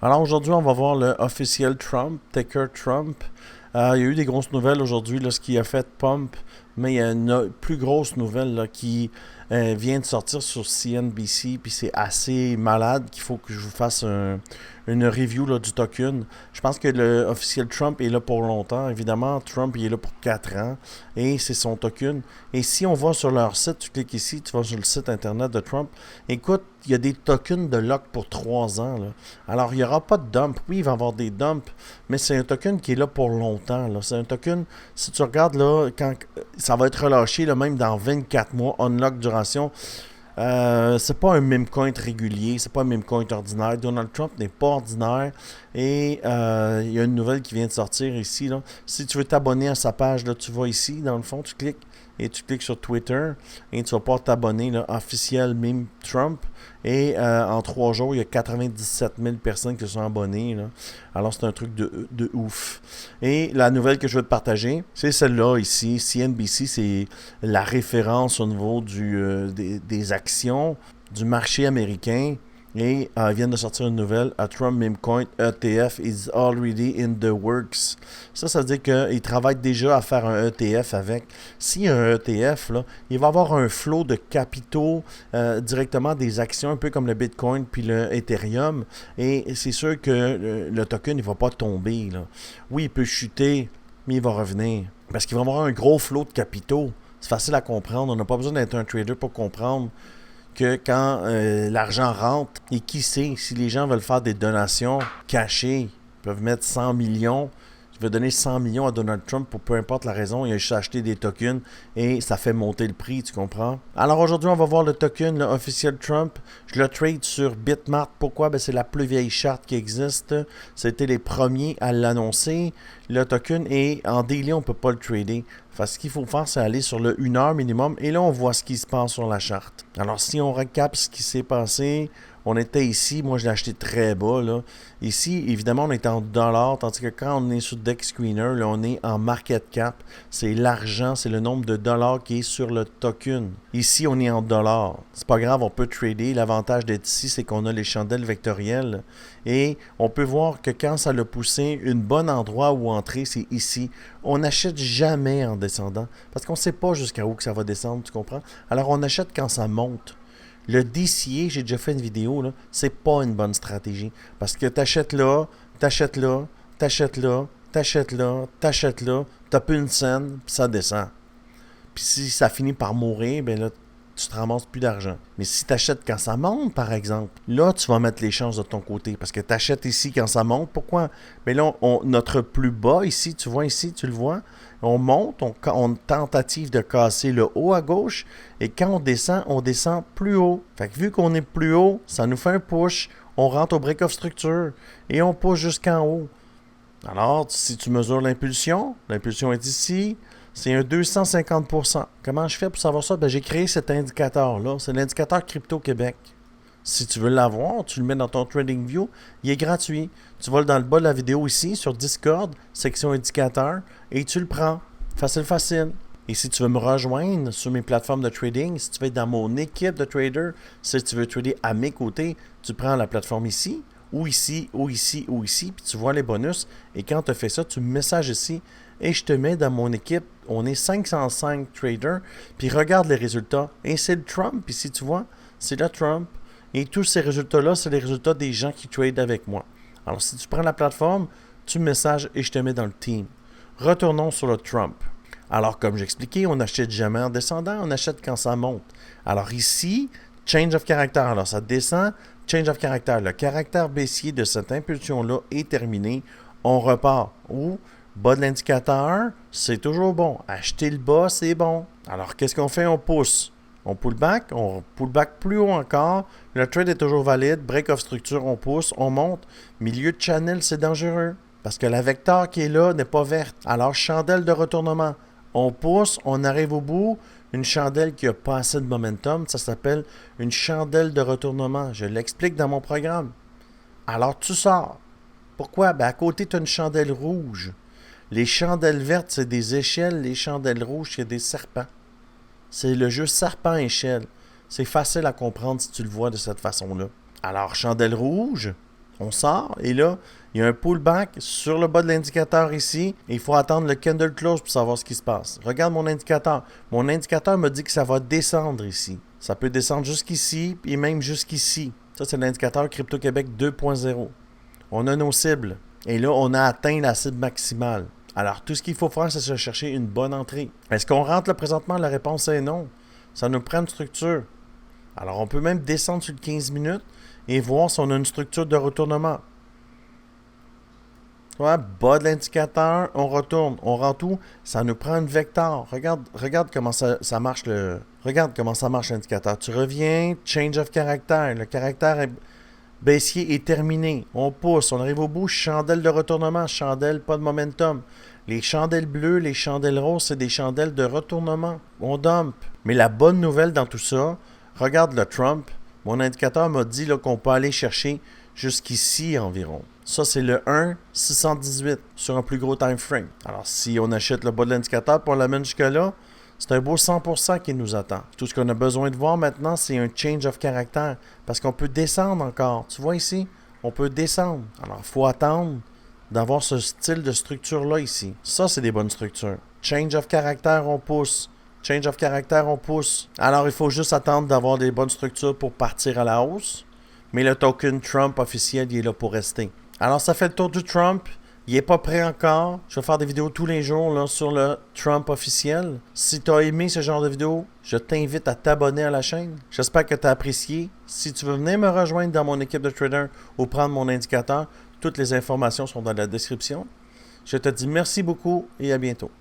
Alors aujourd'hui, on va voir le officiel Trump, Tucker Trump. Il y a eu des grosses nouvelles aujourd'hui, là, ce qui a fait Pump, mais il y a une plus grosse nouvelle là, qui vient de sortir sur CNBC, puis c'est assez malade qu'il faut que je vous fasse une review là, du token. Je pense que le officiel Trump est là pour longtemps. Évidemment, Trump il est là pour 4 ans et c'est son token. Et si on va sur leur site, tu cliques ici, tu vas sur le site internet de Trump. Écoute, il y a des tokens de lock pour 3 ans. Là. Alors, il n'y aura pas de dump. Oui, il va y avoir des dumps, mais c'est un token qui est là pour longtemps. Là. C'est un token, si tu regardes là, quand ça va être relâché, là, même dans 24 mois, unlock duration. C'est pas un meme coin régulier, c'est pas un meme coin ordinaire. Donald Trump n'est pas ordinaire. Et il y a une nouvelle qui vient de sortir ici. Là. Si tu veux t'abonner à sa page, là, tu vas ici, dans le fond, tu cliques et tu cliques sur Twitter et tu vas pouvoir t'abonner, là, officiel meme Trump. Et en 3 jours, il y a 97 000 personnes qui se sont abonnées. Là. Alors, c'est un truc de ouf. Et la nouvelle que je veux te partager, c'est celle-là ici. CNBC, c'est la référence au niveau des actions du marché américain. Et ils viennent de sortir une nouvelle. A Trump Meme Coin ETF is already in the works. Ça veut dire qu'ils travaillent déjà à faire un ETF avec. S'il y a un ETF, là, il va y avoir un flot de capitaux directement des actions, un peu comme le Bitcoin puis le Ethereum. Et c'est sûr que le token ne va pas tomber. Là. Oui, il peut chuter, mais il va revenir. Parce qu'il va y avoir un gros flot de capitaux. C'est facile à comprendre. On n'a pas besoin d'être un trader pour comprendre que quand l'argent rentre, et qui sait, si les gens veulent faire des donations cachées, ils peuvent mettre 100 millions, je vais donner 100 millions à Donald Trump pour peu importe la raison, il a juste acheté des tokens et ça fait monter le prix, tu comprends? Alors aujourd'hui, on va voir le token, le officiel Trump. Je le trade sur Bitmart. Pourquoi? Ben, c'est la plus vieille charte qui existe. C'était les premiers à l'annoncer. Le token est en daily, on ne peut pas le trader. Ce qu'il faut faire, c'est aller sur le 1 heure minimum et là, on voit ce qui se passe sur la charte. Alors, si on recap ce qui s'est passé, on était ici, moi je l'ai acheté très bas. Là. Ici, évidemment, on est en dollars, tandis que quand on est sur Deck Screener, là, on est en market cap. C'est l'argent, c'est le nombre de dollars qui est sur le token. Ici, on est en dollars. C'est pas grave, on peut trader. L'avantage d'être ici, c'est qu'on a les chandelles vectorielles. Et on peut voir que quand ça l'a poussé, un bon endroit où entrer, c'est ici. On n'achète jamais en descendant, parce qu'on ne sait pas jusqu'à où que ça va descendre, tu comprends? Alors on achète quand ça monte. Le DCA, j'ai déjà fait une vidéo, là, c'est pas une bonne stratégie. Parce que t'achètes là, t'achètes là, t'achètes là, t'achètes là, t'achètes là, t'as plus une scène, puis ça descend. Puis si ça finit par mourir, ben là, tu te ramasses plus d'argent. Mais si tu achètes quand ça monte, par exemple, là, tu vas mettre les chances de ton côté. Parce que tu achètes ici quand ça monte. Pourquoi? Mais là, notre plus bas ici, tu vois ici, tu le vois, on monte, on tentative de casser le haut à gauche. Et quand on descend plus haut. Fait que vu qu'on est plus haut, ça nous fait un push. On rentre au break of structure. Et on pousse jusqu'en haut. Alors, si tu mesures l'impulsion est ici, c'est un 250%. Comment je fais pour savoir ça? Ben, j'ai créé cet indicateur-là. C'est l'indicateur Crypto Québec. Si tu veux l'avoir, tu le mets dans ton TradingView. Il est gratuit. Tu vas dans le bas de la vidéo ici, sur Discord, section indicateur, et tu le prends. Facile, facile. Et si tu veux me rejoindre sur mes plateformes de trading, si tu veux être dans mon équipe de traders, si tu veux trader à mes côtés, tu prends la plateforme ici, ou ici, ou ici, ou ici, puis tu vois les bonus. Et quand tu fais ça, tu me messages ici et je te mets dans mon équipe. On est 505 traders, puis regarde les résultats. Et c'est le Trump ici, tu vois, c'est le Trump. Et tous ces résultats-là, c'est les résultats des gens qui tradent avec moi. Alors si tu prends la plateforme, tu me messages et je te mets dans le team. Retournons sur le Trump. Alors, comme j'expliquais, on n'achète jamais en descendant, on achète quand ça monte. Alors ici, change of character. Alors ça descend, change of character. Le caractère baissier de cette impulsion-là est terminé. On repart. Ou, bas de l'indicateur, c'est toujours bon. Acheter le bas, c'est bon. Alors, qu'est-ce qu'on fait? On pousse. On pull back plus haut encore. Le trade est toujours valide. Break of structure, on pousse, on monte. Milieu de channel, c'est dangereux. Parce que la vecteur qui est là n'est pas verte. Alors, chandelle de retournement. On pousse, on arrive au bout. Une chandelle qui n'a pas assez de momentum, ça s'appelle une chandelle de retournement. Je l'explique dans mon programme. Alors, tu sors. Pourquoi? Ben, à côté, tu as une chandelle rouge. Les chandelles vertes, c'est des échelles. Les chandelles rouges, c'est des serpents. C'est le jeu serpent-échelle. C'est facile à comprendre si tu le vois de cette façon-là. Alors, chandelle rouge, On sort et là, il y a un pullback sur le bas de l'indicateur ici et il faut attendre le candle close pour savoir ce qui se passe. Regarde mon indicateur. Mon indicateur me dit que ça va descendre ici. Ça peut descendre jusqu'ici et même jusqu'ici. Ça, c'est l'indicateur Crypto-Québec 2.0. On a nos cibles. Et là, on a atteint la cible maximale. Alors, tout ce qu'il faut faire, c'est se chercher une bonne entrée. Est-ce qu'on rentre là présentement? La réponse est non. Ça nous prend une structure. Alors, on peut même descendre sur le 15 minutes et voir si on a une structure de retournement. Ouais, bas de l'indicateur, on retourne. On rentre où? Ça nous prend une vecteur. Regarde comment ça marche Regarde comment ça marche l'indicateur. Tu reviens, change of character. Le caractère baissier est terminé. On pousse, on arrive au bout, chandelle de retournement, chandelle, pas de momentum. Les chandelles bleues, les chandelles roses, c'est des chandelles de retournement. On dump. Mais la bonne nouvelle dans tout ça, regarde le Trump. Mon indicateur m'a dit qu'on peut aller chercher jusqu'ici environ. Ça, c'est le 1,618 sur un plus gros time frame. Alors, si on achète le bas de l'indicateur et on l'amène jusque-là, c'est un beau 100% qui nous attend. Tout ce qu'on a besoin de voir maintenant, c'est un change of character. Parce qu'on peut descendre encore. Tu vois ici? On peut descendre. Alors, il faut attendre d'avoir ce style de structure-là ici. Ça, c'est des bonnes structures. Change of character, on pousse. Change of character, on pousse. Alors, il faut juste attendre d'avoir des bonnes structures pour partir à la hausse. Mais le token Trump officiel, il est là pour rester. Alors, ça fait le tour du Trump. Il n'est pas prêt encore. Je vais faire des vidéos tous les jours là, sur le Trump officiel. Si tu as aimé ce genre de vidéo, je t'invite à t'abonner à la chaîne. J'espère que tu as apprécié. Si tu veux venir me rejoindre dans mon équipe de traders ou prendre mon indicateur, toutes les informations sont dans la description. Je te dis merci beaucoup et à bientôt.